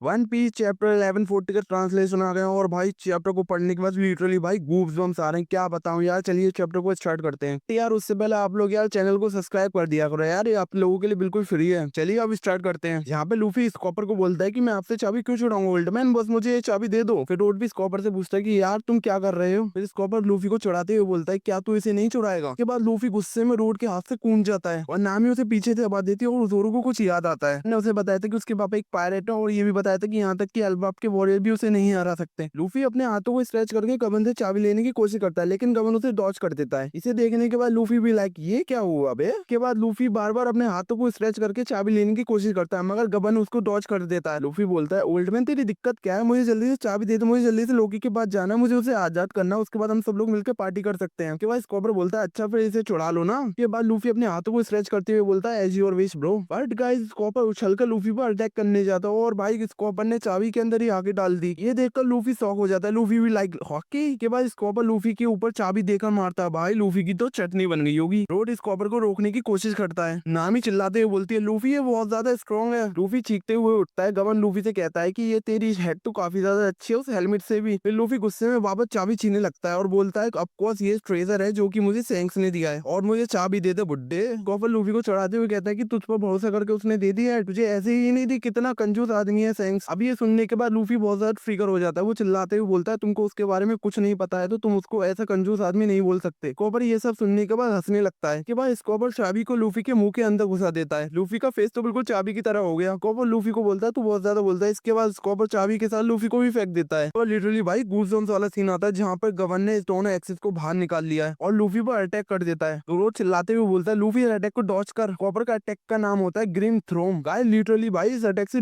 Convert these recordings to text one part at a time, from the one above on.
One piece chapter 1140 का translation आ गया और भाई चैप्टर को पढ़ने के बाद लिटरली भाई गूब्स बम्स आ रहे हैं, क्या बताऊं यार। चलिए चैप्टर को स्टार्ट करते हैं। तो यार उससे पहले आप लोग यार चैनल को सब्सक्राइब कर दिया करो यार, ये आप लोगों के लिए बिल्कुल फ्री है। चलिए अब स्टार्ट करते हैं। यहाँ पे लूफी स्कॉपर को बोलता है कि मैं आपसे चाबी क्यों छुड़ाऊंगा ओल्ड मैन, बस मुझे ये चाबी दे दो। फिर रोड भी स्कॉपर से पूछता है कि यार तुम क्या कर रहे हो। फिर स्कॉपर लूफी को चुड़ाते हुए बोलता है क्या तू इसे नहीं चुड़ाएगा। के बाद लूफी गुस्से में रोड के हाथ से कूद जाता है और नामी उसे पीछे से आवाज देती है और जोरो को कुछ याद आता है। ने उसे बताया था कि उसके पापा एक पायरेट है और ये भी बताया था कि यहाँ तक कि अल्बाब के वॉरियर भी उसे नहीं हरा सकते। लूफी अपने हाथों को स्ट्रेच करके गबन से चाबी लेने की कोशिश करता है लेकिन गबन उसे डॉज कर देता है। इसे देखने के बाद लूफी भी लाइक ये क्या हुआ बे। के बाद लूफी बार बार अपने हाथों को स्ट्रेच करके चाबी लेने की कोशिश करता है मगर गबन उसको डॉज कर देता है। लूफी बोलता है ओल्ड मैन तेरी दिक्कत क्या है, मुझे जल्दी से चाबी दे दो, मुझे जल्दी से लोकी के पास जाना, मुझे उसे आजाद करना, उसके बाद हम सब लोग मिलकर पार्टी कर सकते हैं। के बाद स्कॉपर बोलता है अच्छा फिर इसे छुड़ा लो ना। के बाद लूफी अपने हाथों को स्ट्रेच करते हुए बोलता है as your wish bro. But guys Scopper उछलकर लूफी पर अटैक करने जाता है और भाई स्कॉपर ने चाबी के अंदर ही आके डाल दी। ये देखकर लूफी शॉक हो जाता है। लूफी भी लाइक हॉकी। के बाद स्कॉपर लूफी के ऊपर चाबी देकर मारता है। भाई लूफी की तो चटनी बन गई होगी। रोड स्कॉपर को रोकने की कोशिश करता है। नामी चिल्लाते हुए बोलती है लूफी ये बहुत ज्यादा स्ट्रॉन्ग है। लूफी चीखते हुए उठता है। गबन लूफी से कहता है कि ये तेरी हेड तो काफी ज्यादा अच्छी है उस हेलमेट से भी। फिर लूफी गुस्से में वापस चाबी छीनने लगता है और बोलता है ऑफकोर्स ये ट्रेजर है जो कि मुझे सैंक्स ने दिया है और मुझे चाबी दे दे बुड्ढे। गॉफर लूफी को चढ़ाते हुए कहता है कि तुझ पर भरोसा करके उसने दे दिया है, तुझे ऐसे ही नहीं दी, कितना कंजूस आदमी है सैंक्स। अब ये सुनने के बाद लूफी बहुत ज्यादा ट्रिगर हो जाता है। वो चिल्लाते हुए बोलता है तुमको उसके बारे में कुछ नहीं पता है तो तुम उसको ऐसा कंजूस आदमी नहीं बोल सकते। कॉपर ये सब सुनने के बाद हंसने लगता है। के बाद स्कॉपर चाबी को लूफी के मुंह के अंदर घुसा देता है। लूफी का फेस तो बिल्कुल चाबी की तरह हो गया। कॉपर लूफी को बोलता है तू बहुत ज्यादा बोलता है। इसके बाद स्कॉपर चाबी के साथ लूफी को भी फेंक देता है और लिटरली भाई गूज़बम्प्स वाला सीन आता है जहाँ पर गवर्नर ने स्टोन एक्सिस को बाहर निकाल लिया है और लूफी पर अटैक कर देता है। तो वो चिल्लाते हुए बोलता है लूफी अटैक को डॉज कर। कॉपर का अटैक का नाम होता है ग्रीन थ्रोम। गाइस लिटरली भाई इस अटैक से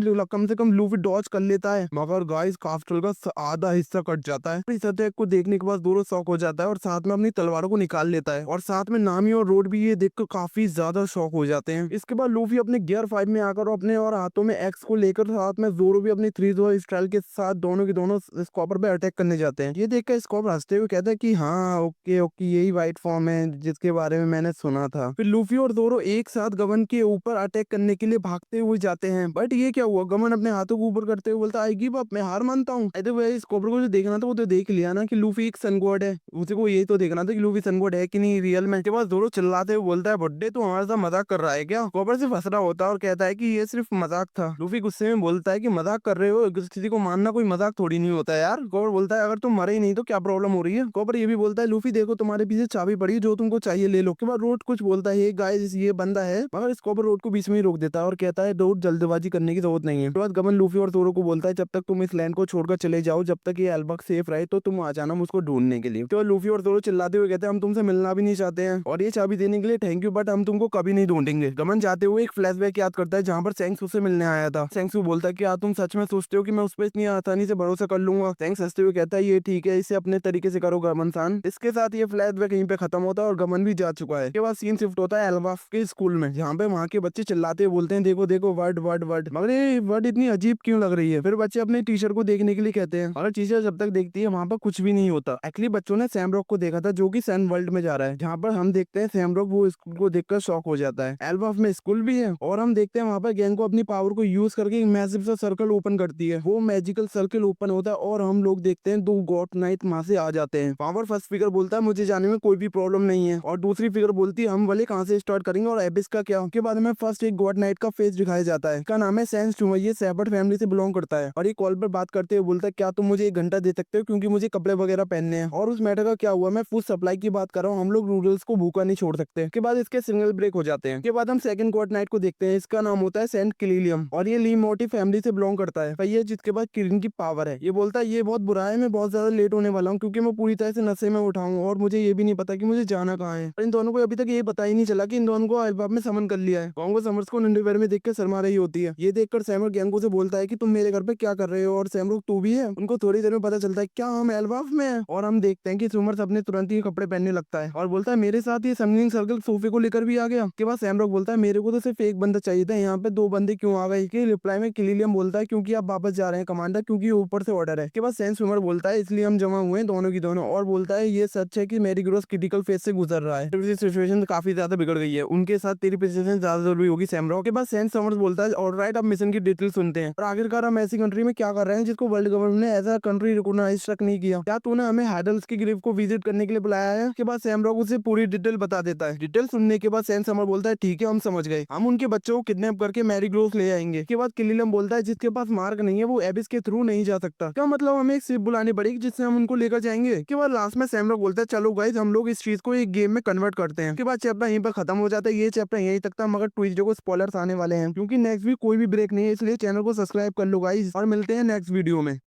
कम लूफी डॉज कर लेता है मगर गाइस काफ्टल का आधा हिस्सा कट जाता है। इस अटैक को देखने के बाद दोनों शॉक हो जाता है और साथ में अपनी तलवारों को निकाल लेता है और साथ में नामी और रोड भी ये देखकर काफी ज्यादा शॉक हो जाते हैं। इसके बाद लूफी अपने गियर 5 में आकर अपने और हाथों में एक्स को लेकर साथ में जोरो भी अपनी 3 स्टाइल के साथ दोनों के दोनों स्कॉपर पे अटैक करने जाते हैं। ये देखकर स्कॉपर हंसते हुए कहता है कि हाँ ओके ओके यही वाइट फॉर्म है जिसके बारे में मैंने सुना था। फिर लूफी और जोरो एक साथ गबन के ऊपर अटैक करने के लिए भागते हुए जाते हैं। बट ये क्या हुआ, गबन अपने हाथों को ऊपर करते हुए बोलता आई गिव अप, मैं हार मानता हूँ। स्कॉपर को जो देखना था वो तो देख लिया ना कि लूफी एक सन गॉड है, उसे को यही तो देखना था कि लूफी सन गॉड है कि नहीं रियल में। के बाद जोरो चिल्लाते हुए बोलता है बड्डे तू हमारे साथ मजाक कर रहा है क्या। स्कॉपर सिर्फ हंस रहा होता है और कहता है कि ये सिर्फ मजाक था। लूफी गुस्से में बोलता है कि मजाक कर रहे हो, किसी को मानना कोई मजाक थोड़ी नहीं होता है यार। स्कॉपर बोलता है अगर तुम मरे ही नहीं तो क्या प्रॉब्लम हो रही है। स्कॉपर ये भी बोलता है लूफी देखो तुम्हारे पीछे चाबी पड़ी है, जो तुमको चाहिए ले लो। के बाद रोड कुछ बोलता है गाइस ये बंदा है मगर स्कॉपर रोड को बीच में ही रोक देता है और कहता है रोड जल्दबाजी करने की जरूरत नहीं है। उसके बाद गबन लूफी और जोरो को बोलता है जब तक तुम इस लैंड को छोड़कर चले जाओ, जब तक ये एल्बक सेफ रहे तो तुम आ जाना मुझको ढूंढने के लिए। तो लूफी और जोरो चिल्लाते हुए कहते हैं हम तुमसे मिलना भी नहीं चाहते हैं और ये चाबी देने के लिए थैंक यू बट हम तुमको कभी नहीं ढूंढेंगे। गमन जाते हुए एक फ्लैशबैक याद करता है जहाँ पर सेंक्स उससे मिलने आया था। सेंक्स बोलता है क्या तुम सच में सोचते हो कि मैं उस पर इतनी आसानी से भरोसा कर लूंगा। सेंक्स हंसते हुए कहता है ये ठीक है, इसे अपने तरीके से करो गमन सान। इसके साथ ये फ्लैशबैक यहीं पे खत्म होता है और गमन भी जा चुका है। इसके बाद सीन शिफ्ट होता है एल्बाफ के स्कूल में जहाँ पे वहाँ के बच्चे चिल्लाते हुए बोलते हैं देखो देखो वर्ड वर्ड वर्ड, मगर ये वर्ड इतनी अजीब क्यों लग रही है। फिर बच्चे अपने टीचर को देखने के लिए कहते हैं और टीचर जब तक देखती है वहाँ पर कुछ भी नहीं होता। एक्चुअली बच्चों ने सैमरॉक को देखा था जो कि सन वर्ल्ड में जा रहा है, जहाँ पर हम देखते हैं सैमरॉक वो स्कूल को देखकर शॉक हो जाता है। एल्बाफ में स्कूल भी है और हम देखते हैं वहाँ पर गैंग को अपनी पावर को यूज करके एक मैसिव सा सर्कल ओपन करती है। वो मैजिकल सर्कल ओपन होता है और हम लोग देखते हैं 2 गॉड नाइट वहाँ से आ जाते हैं। वहाँ पर फर्स्ट फिगर बोलता है मुझे जाने में कोई भी प्रॉब्लम नहीं है और दूसरी फिगर बोलती है हम वाले कहाँ से स्टार्ट करेंगे और एबिस का क्या। उसके बाद हमें फर्स्ट एक गॉड नाइट का फेस दिखाया जाता है, इसका नाम है सेंस टू, ये सेपर्ट फैमिली से बिलोंग करता है और ये कॉल पर बात करते हुए बोलता है क्या तुम मुझे 1 घंटा दे सकते हो क्योंकि मुझे कपड़े वगैरह पहनने हैं। और उस मैटर का क्या हुआ, मैं फूड सप्लाई की बात कर रहा हूँ, हम लोग नूडल्स को भूखा नहीं छोड़ सकते। के बाद इसके सिग्नल ब्रेक हो जाते हैं। के बाद हम सेकंड गॉड नाइट को देखते हैं, इसका नाम होता है सेंट क्लिलियम और ये ली मोटी फैमिली से बिलोंग करता है। ये जिसके पास किरण की पावर है। ये बोलता है ये बहुत बुरा है, मैं बहुत ज्यादा लेट होने वाला हूँ क्योंकि मैं पूरी तरह से नशे में उठाऊँ और मुझे ये भी नहीं पता कि मुझे जाना कहाँ है। और इन दोनों को अभी तक ये पता ही नहीं चला कि इन दोनों को अल्बाब में समन कर लिया है। कॉन्गो समर्स को अंडरवेयर में देखकर शर्मा रही होती है। ये देखकर सैमर गैंगो से बोलता है कि तुम मेरे घर पे क्या कर रहे हो और सैमरोक तू भी है। उनको थोड़ी देर में पता चलता है क्या हम एल्बाफ में हैं और हम देखते हैं कि सुमर्स अपने तुरंत ही कपड़े पहनने लगता है और बोलता है मेरे साथ ये समनिंग सर्कल सोफे को लेकर भी आ गया। के बाद सैमरोक बोलता है मेरे को तो सिर्फ एक बंदा चाहिए था, यहाँ पे 2 बंदे क्यों आ गए। के रिप्लाई में क्लिलियम बोलता है क्योंकि आप वापस जा रहे हैं कमांडर, क्योंकि ऊपर से ऑर्डर है। के बाद सेंस सुमर बोलता है इसलिए हम जमा हुए हैं दोनों की दोनों और बोलता है ये सच है कि मेरी ग्रोथ क्रिटिकल फेज से गुजर रहा है, सिचुएशन काफी ज्यादा बिगड़ गई है, उनके साथ तेरी पोजीशन ज्यादा जरूरी होगी सैमरॉक। के बाद सेंस समर्स बोलता है ऑलराइट अब मिशन की डिटेल सुनते हैं और आखिरकार हम ऐसी कंट्री में क्या कर रहे हैं जिसको वर्ल्ड गवर्नमेंट ने ऐसा कंट्री रिकॉग्नाइज तक नहीं किया। क्या तूने हमें हाइडल्स की ग्रेव को विजिट करने के लिए बुलाया है? के बाद सैम रॉक उसे पूरी डिटेल बता देता है। डिटेल सुनने के बाद सैम समर बोलता है ठीक है हम समझ गए, हम उनके बच्चों को किडनैप करके मैरी ग्रोव ले आएंगे। के बाद किलीलम बोलता है जिसके पास मार्ग नहीं है वो एबिस के थ्रू नहीं जा सकता। क्या मतलब हमें एक शिप बुलानी पड़ेगी जिससे हम उनको लेकर जाएंगे? के बाद लास्ट में सैम रॉक बोलता है चलो गाइस हम लोग इस चीज को एक गेम में कन्वर्ट करते हैं। के बाद चैप्टर यहीं पर खत्म हो जाता है। ये चैप्टर यहीं तक था मगर ट्यूजडे को स्पॉयलर्स आने वाले हैं क्योंकि नेक्स्ट वीक कोई भी ब्रेक नहीं है, इसलिए चैनल को सब्सक्राइब कर लो गाइस और मिलते हैं नेक्स्ट वीडियो में।